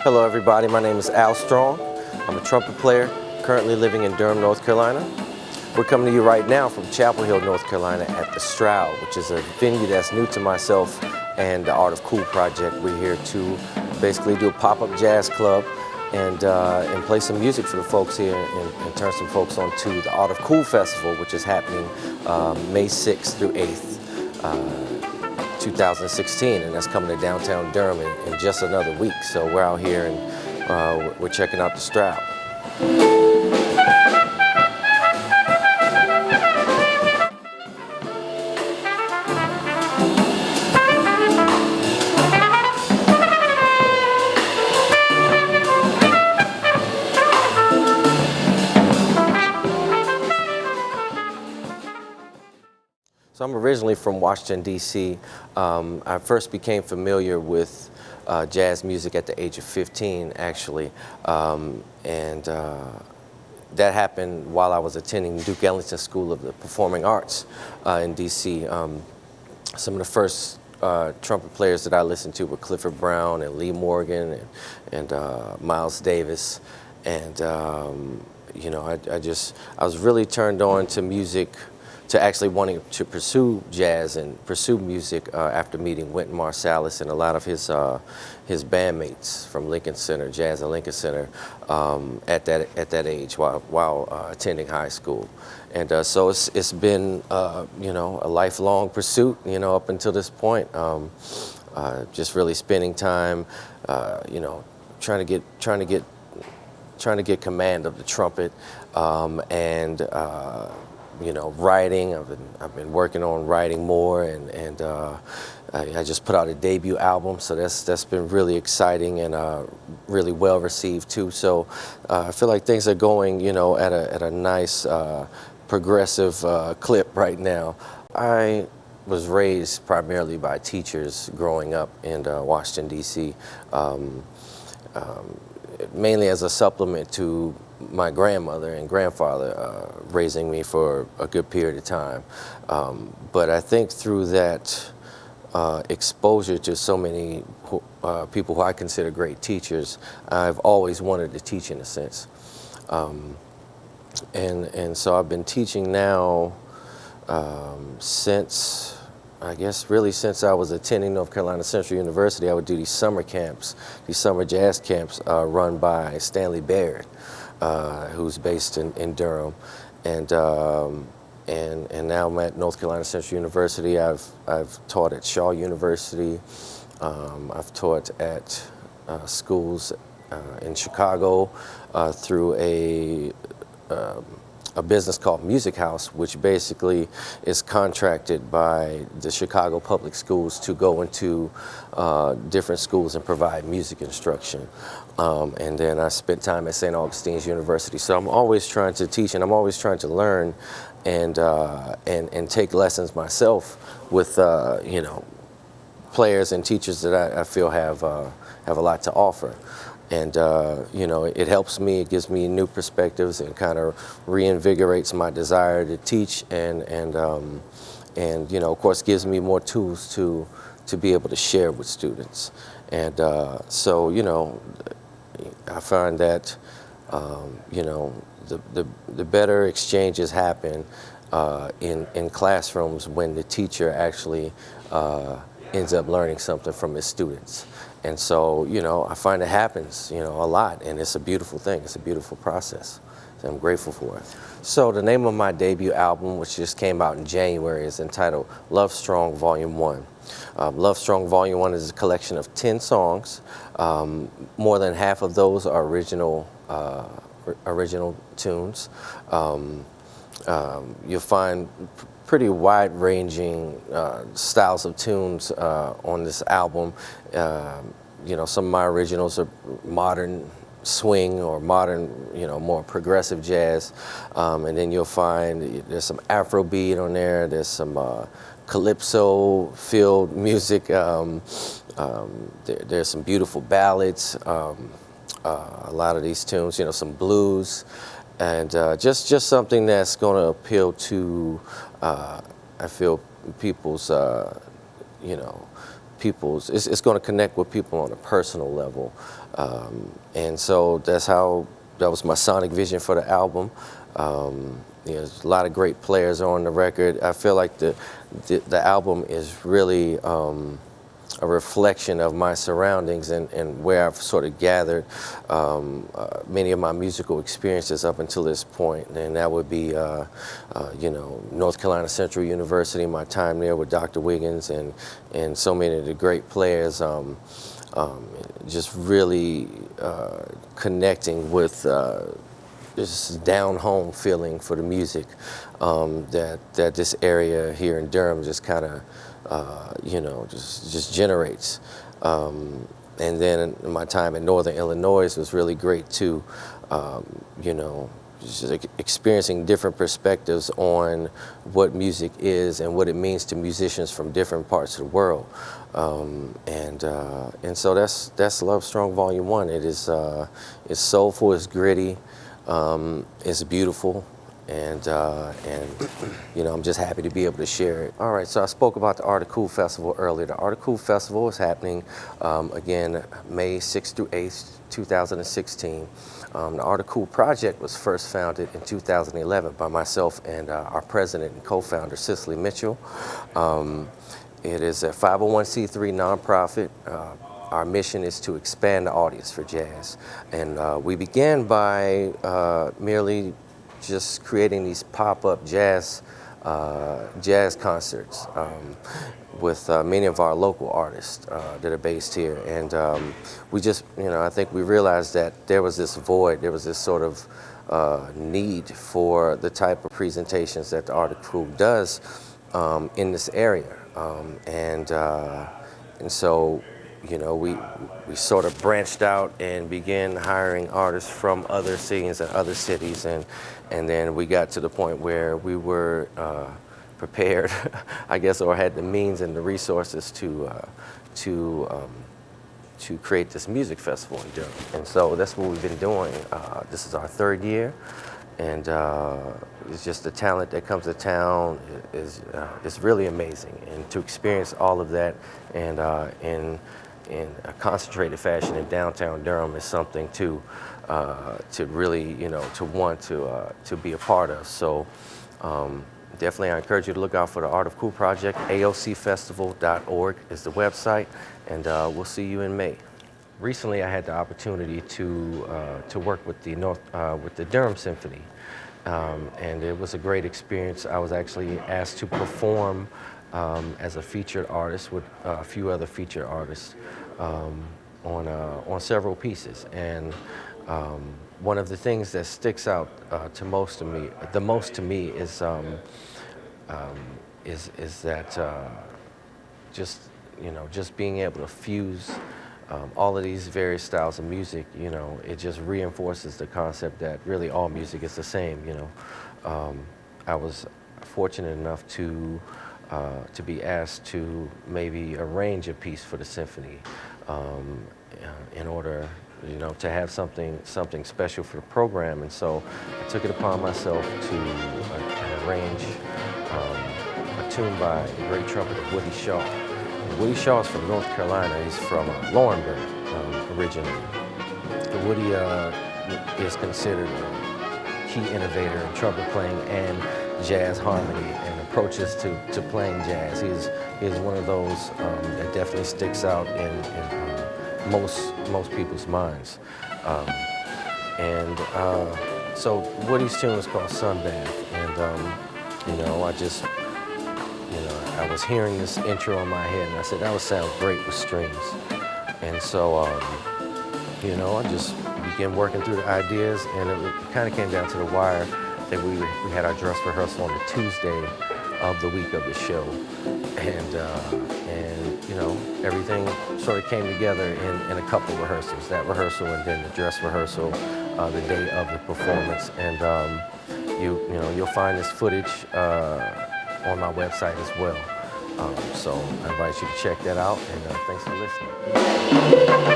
Hello everybody, my name is Al Strong. I'm a trumpet player, currently living in Durham, North Carolina. We're coming to you right now from Chapel Hill, North Carolina at the Stroud, which is a venue that's new to myself and the Art of Cool project. We're here to basically do a pop-up jazz club and play some music for the folks here and turn some folks on to the Art of Cool Festival, which is happening May 6th through 8th. 2016, and that's coming to downtown Durham in just another week. So we're out here and we're checking out the Stroud. So I'm originally from Washington, D.C. I first became familiar with jazz music at the age of 15, actually. That happened while I was attending Duke Ellington School of the Performing Arts in D.C. Some of the first trumpet players that I listened to were Clifford Brown and Lee Morgan and Miles Davis. And, you know, I was really turned on to music, to actually wanting to pursue jazz and pursue music after meeting Wynton Marsalis and a lot of his bandmates from Lincoln Center, Jazz at Lincoln Center, at that age while attending high school. And so it's been you know, a lifelong pursuit, you know, up until this point. Just really spending time, you know, trying to get command of the trumpet, and you know, writing. I've been working on writing more, and I just put out a debut album, so that's been really exciting and really well received too. So I feel like things are going, you know, at a nice progressive clip right now. I was raised primarily by teachers growing up in Washington, D.C., mainly as a supplement to my grandmother and grandfather raising me for a good period of time. But I think through that exposure to so many people who I consider great teachers, I've always wanted to teach in a sense. And so I've been teaching now since, I guess really since I was attending North Carolina Central University. I would do these summer camps, these summer jazz camps run by Stanley Baird, who's based in Durham, and now I'm at North Carolina Central University. I've taught at Shaw University. I've taught at schools in Chicago through a business called Music House, which basically is contracted by the Chicago Public Schools to go into different schools and provide music instruction. And then I spent time at St. Augustine's University. So I'm always trying to teach, and I'm always trying to learn and take lessons myself with you know, players and teachers that I feel have a lot to offer. And you know, it helps me, it gives me new perspectives and kind of reinvigorates my desire to teach, and you know, of course, gives me more tools to be able to share with students. And so, you know, I find that you know, the better exchanges happen in classrooms when the teacher actually ends up learning something from his students. And so, you know, I find it happens, you know, a lot, and it's a beautiful thing. It's a beautiful process. So I'm grateful for it. So the name of my debut album, which just came out in January, is entitled Love Strong Volume 1. Love Strong Volume 1 is a collection of 10 songs. More than half of those are original tunes. You'll find pretty wide-ranging styles of tunes on this album. You know, some of my originals are modern swing or modern, you know, more progressive jazz. And then you'll find there's some Afrobeat on there. There's some calypso-filled music. There's some beautiful ballads. A lot of these tunes, you know, some blues. And just something that's going to appeal to, I feel, people's, you know, people's. It's going to connect with people on a personal level, and so that was my sonic vision for the album. There's a lot of great players on the record. I feel like the album is really a reflection of my surroundings and where I've sort of gathered many of my musical experiences up until this point. And that would be, North Carolina Central University, my time there with Dr. Wiggins and so many of the great players. Just really connecting with this down-home feeling for the music that this area here in Durham just kind of, just generates. And then my time in Northern Illinois was really great too. Just experiencing different perspectives on what music is and what it means to musicians from different parts of the world. And so that's Love Strong Volume 1. It's soulful, it's gritty. It's beautiful, and I'm just happy to be able to share it. All right, so I spoke about the Art of Cool Festival earlier. The Art of Cool Festival is happening again May 6th through 8th, 2016. The Art of Cool project was first founded in 2011 by myself and our president and co-founder, Cicely Mitchell. It is a 501c3 nonprofit. Our mission is to expand the audience for jazz. And we began by merely just creating these pop-up jazz concerts with many of our local artists that are based here. And we just, I think we realized that there was this void, there was this sort of need for the type of presentations that the Art of Cool does in this area. And so, we sort of branched out and began hiring artists from other scenes and other cities, and then we got to the point where we were prepared, I guess, or had the means and the resources to create this music festival in Durham. And so that's what we've been doing. This is our third year, and it's just the talent that comes to town is really amazing, and to experience all of that and in a concentrated fashion in downtown Durham is something to really, to want to be a part of. So definitely I encourage you to look out for the Art of Cool project. AOCfestival.org is the website, and we'll see you in May. Recently I had the opportunity to work with the Durham Symphony, and it was a great experience. I was actually asked to perform as a featured artist with a few other featured artists on several pieces. And one of the things that sticks out the most to me is that just being able to fuse all of these various styles of music. It just reinforces the concept that really all music is the same. I was fortunate enough to be asked to maybe arrange a piece for the symphony in order, to have something special for the program. And so I took it upon myself to arrange a tune by the great trumpeter Woody Shaw. And Woody Shaw is from North Carolina. He's from Laurinburg originally. Woody is considered a key innovator in trumpet playing and jazz harmony and approaches to playing jazz. He is one of those that definitely sticks out in most people's minds. So Woody's tune is called Sunbath, and I was hearing this intro in my head, and I said that would sound great with strings. And so I just began working through the ideas, and it kind of came down to the wire that we had our dress rehearsal on the Tuesday of the week of the show, and everything sort of came together in a couple rehearsals. That rehearsal and then the dress rehearsal the day of the performance. And you'll find this footage on my website as well. So I invite you to check that out, and thanks for listening.